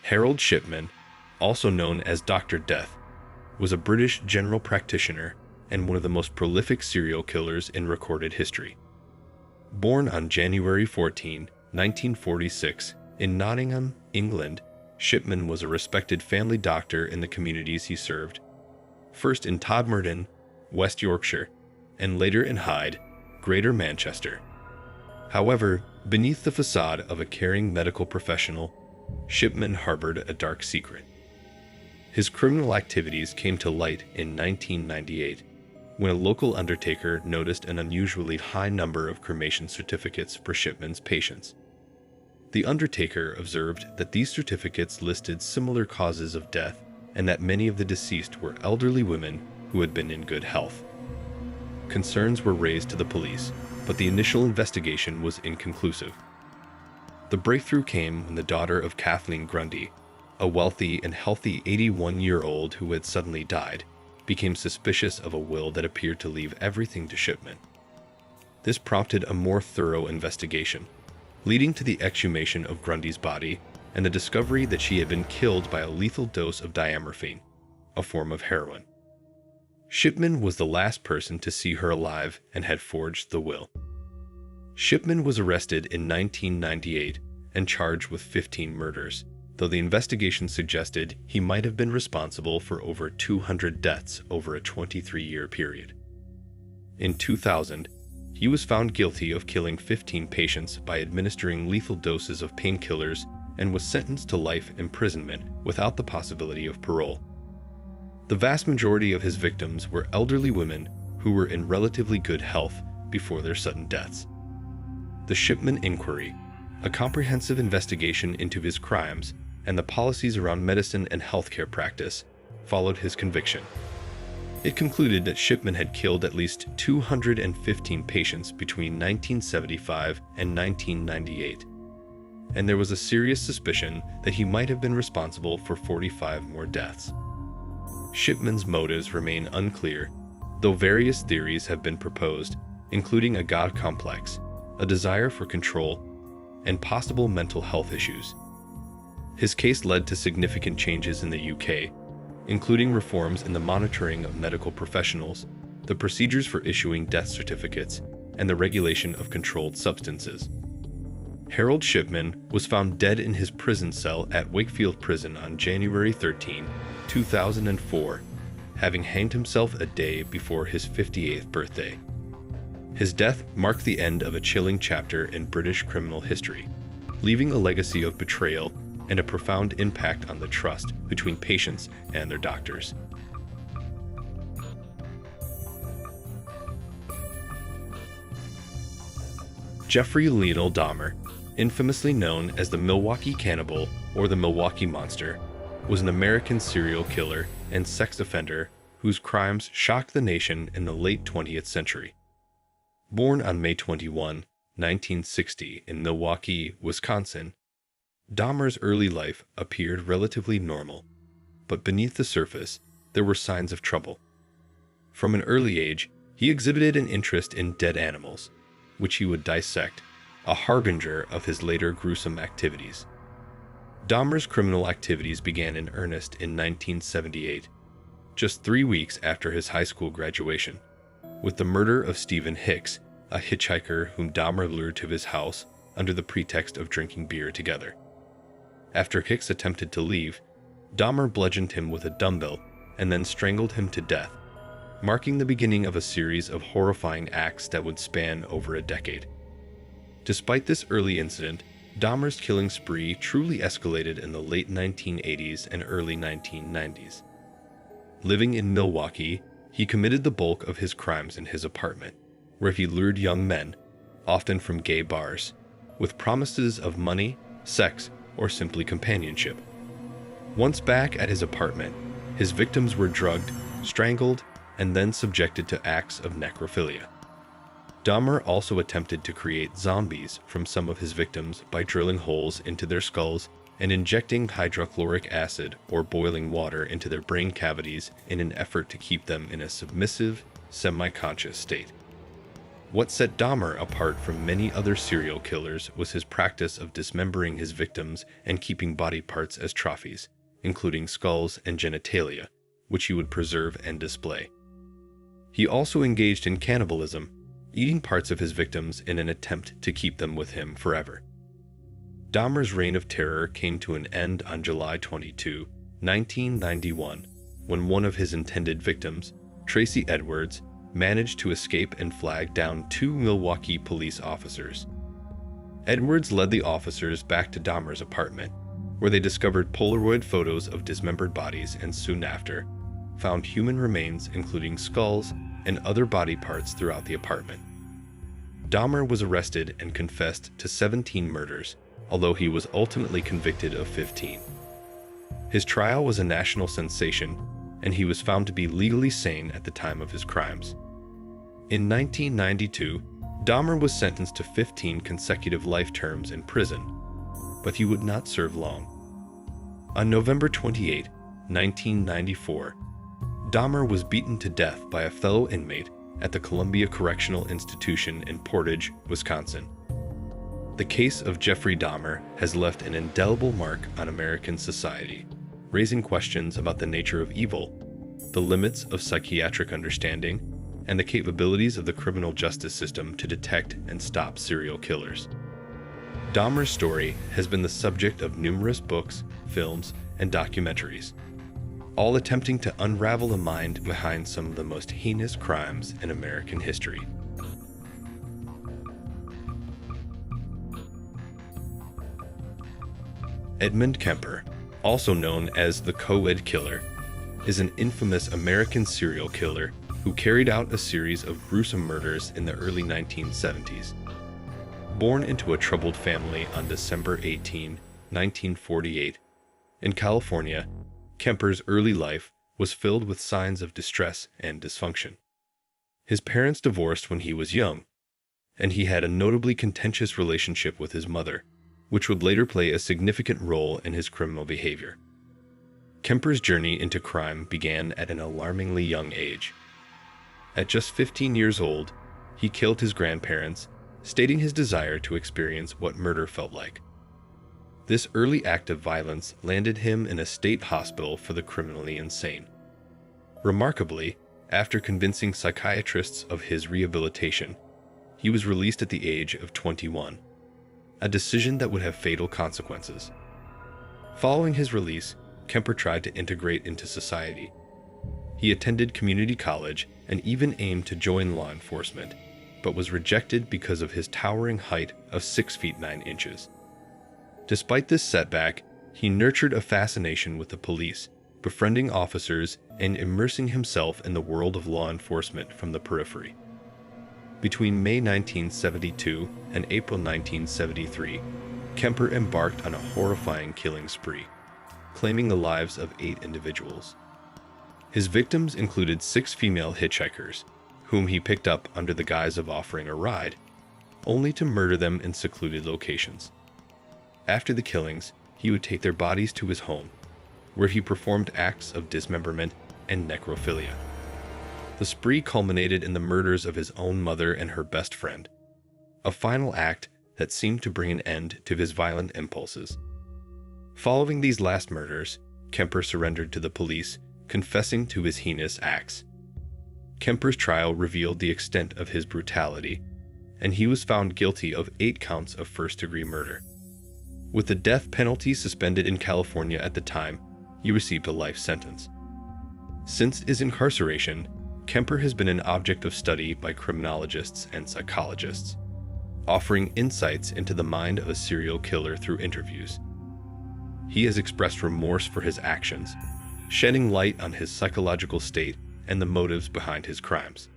Harold Shipman, also known as Dr. Death, was a British general practitioner and one of the most prolific serial killers in recorded history. Born on January 14, 1946, in Nottingham, England, Shipman was a respected family doctor in the communities he served, first in Todmorden, West Yorkshire, and later in Hyde, Greater Manchester. However, beneath the facade of a caring medical professional, Shipman harbored a dark secret. His criminal activities came to light in 1998, when a local undertaker noticed an unusually high number of cremation certificates for Shipman's patients. The undertaker observed that these certificates listed similar causes of death and that many of the deceased were elderly women who had been in good health. Concerns were raised to the police, but the initial investigation was inconclusive. The breakthrough came when the daughter of Kathleen Grundy, a wealthy and healthy 81-year-old who had suddenly died, became suspicious of a will that appeared to leave everything to Shipman. This prompted a more thorough investigation, leading to the exhumation of Grundy's body and the discovery that she had been killed by a lethal dose of diamorphine, a form of heroin. Shipman was the last person to see her alive and had forged the will. Shipman was arrested in 1998 and charged with 15 murders, though the investigation suggested he might have been responsible for over 200 deaths over a 23-year period. In 2000, he was found guilty of killing 15 patients by administering lethal doses of painkillers and was sentenced to life imprisonment without the possibility of parole. The vast majority of his victims were elderly women who were in relatively good health before their sudden deaths. The Shipman Inquiry, a comprehensive investigation into his crimes and the policies around medicine and healthcare practice, followed his conviction. It concluded that Shipman had killed at least 215 patients between 1975 and 1998, and there was a serious suspicion that he might have been responsible for 45 more deaths. Shipman's motives remain unclear, though various theories have been proposed, including a God complex, a desire for control, and possible mental health issues. His case led to significant changes in the UK, including reforms in the monitoring of medical professionals, the procedures for issuing death certificates, and the regulation of controlled substances. Harold Shipman was found dead in his prison cell at Wakefield Prison on January 13, 2004, having hanged himself a day before his 58th birthday. His death marked the end of a chilling chapter in British criminal history, leaving a legacy of betrayal and a profound impact on the trust between patients and their doctors. Jeffrey Lionel Dahmer, infamously known as the Milwaukee Cannibal or the Milwaukee Monster, was an American serial killer and sex offender whose crimes shocked the nation in the late 20th century. Born on May 21, 1960 in Milwaukee, Wisconsin, Dahmer's early life appeared relatively normal, but beneath the surface, there were signs of trouble. From an early age, he exhibited an interest in dead animals, which he would dissect, a harbinger of his later gruesome activities. Dahmer's criminal activities began in earnest in 1978, just 3 weeks after his high school graduation, with the murder of Stephen Hicks, a hitchhiker whom Dahmer lured to his house under the pretext of drinking beer together. After Hicks attempted to leave, Dahmer bludgeoned him with a dumbbell and then strangled him to death, marking the beginning of a series of horrifying acts that would span over a decade. Despite this early incident, Dahmer's killing spree truly escalated in the late 1980s and early 1990s. Living in Milwaukee, he committed the bulk of his crimes in his apartment, where he lured young men, often from gay bars, with promises of money, sex, or simply companionship. Once back at his apartment, his victims were drugged, strangled, and then subjected to acts of necrophilia. Dahmer also attempted to create zombies from some of his victims by drilling holes into their skulls and injecting hydrochloric acid or boiling water into their brain cavities in an effort to keep them in a submissive, semi-conscious state. What set Dahmer apart from many other serial killers was his practice of dismembering his victims and keeping body parts as trophies, including skulls and genitalia, which he would preserve and display. He also engaged in cannibalism, eating parts of his victims in an attempt to keep them with him forever. Dahmer's reign of terror came to an end on July 22, 1991, when one of his intended victims, Tracy Edwards, managed to escape and flag down 2 Milwaukee police officers. Edwards led the officers back to Dahmer's apartment, where they discovered Polaroid photos of dismembered bodies and soon after found human remains including skulls and other body parts throughout the apartment. Dahmer was arrested and confessed to 17 murders, although he was ultimately convicted of 15. His trial was a national sensation, and he was found to be legally sane at the time of his crimes. In 1992, Dahmer was sentenced to 15 consecutive life terms in prison, but he would not serve long. On November 28, 1994, Dahmer was beaten to death by a fellow inmate at the Columbia Correctional Institution in Portage, Wisconsin. The case of Jeffrey Dahmer has left an indelible mark on American society, raising questions about the nature of evil, the limits of psychiatric understanding, and the capabilities of the criminal justice system to detect and stop serial killers. Dahmer's story has been the subject of numerous books, films, and documentaries, all attempting to unravel the mind behind some of the most heinous crimes in American history. Edmund Kemper, also known as the Co-Ed Killer, is an infamous American serial killer who carried out a series of gruesome murders in the early 1970s. Born into a troubled family on December 18, 1948, in California, Kemper's early life was filled with signs of distress and dysfunction. His parents divorced when he was young, and he had a notably contentious relationship with his mother, which would later play a significant role in his criminal behavior. Kemper's journey into crime began at an alarmingly young age. At just 15 years old, he killed his grandparents, stating his desire to experience what murder felt like. This early act of violence landed him in a state hospital for the criminally insane. Remarkably, after convincing psychiatrists of his rehabilitation, he was released at the age of 21, a decision that would have fatal consequences. Following his release, Kemper tried to integrate into society. He attended community college and even aimed to join law enforcement, but was rejected because of his towering height of 6 feet 9 inches. Despite this setback, he nurtured a fascination with the police, befriending officers and immersing himself in the world of law enforcement from the periphery. Between May 1972 and April 1973, Kemper embarked on a horrifying killing spree, claiming the lives of 8 individuals. His victims included 6 female hitchhikers, whom he picked up under the guise of offering a ride, only to murder them in secluded locations. After the killings, he would take their bodies to his home, where he performed acts of dismemberment and necrophilia. The spree culminated in the murders of his own mother and her best friend, a final act that seemed to bring an end to his violent impulses. Following these last murders, Kemper surrendered to the police, confessing to his heinous acts. Kemper's trial revealed the extent of his brutality, and he was found guilty of 8 counts of first-degree murder. With the death penalty suspended in California at the time, he received a life sentence. Since his incarceration, Kemper has been an object of study by criminologists and psychologists, offering insights into the mind of a serial killer through interviews. He has expressed remorse for his actions, shedding light on his psychological state and the motives behind his crimes.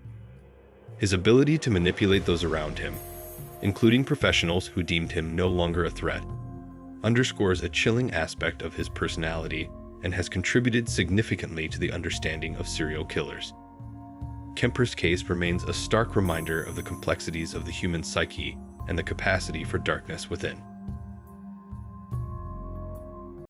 His ability to manipulate those around him, including professionals who deemed him no longer a threat, underscores a chilling aspect of his personality and has contributed significantly to the understanding of serial killers. Kemper's case remains a stark reminder of the complexities of the human psyche and the capacity for darkness within.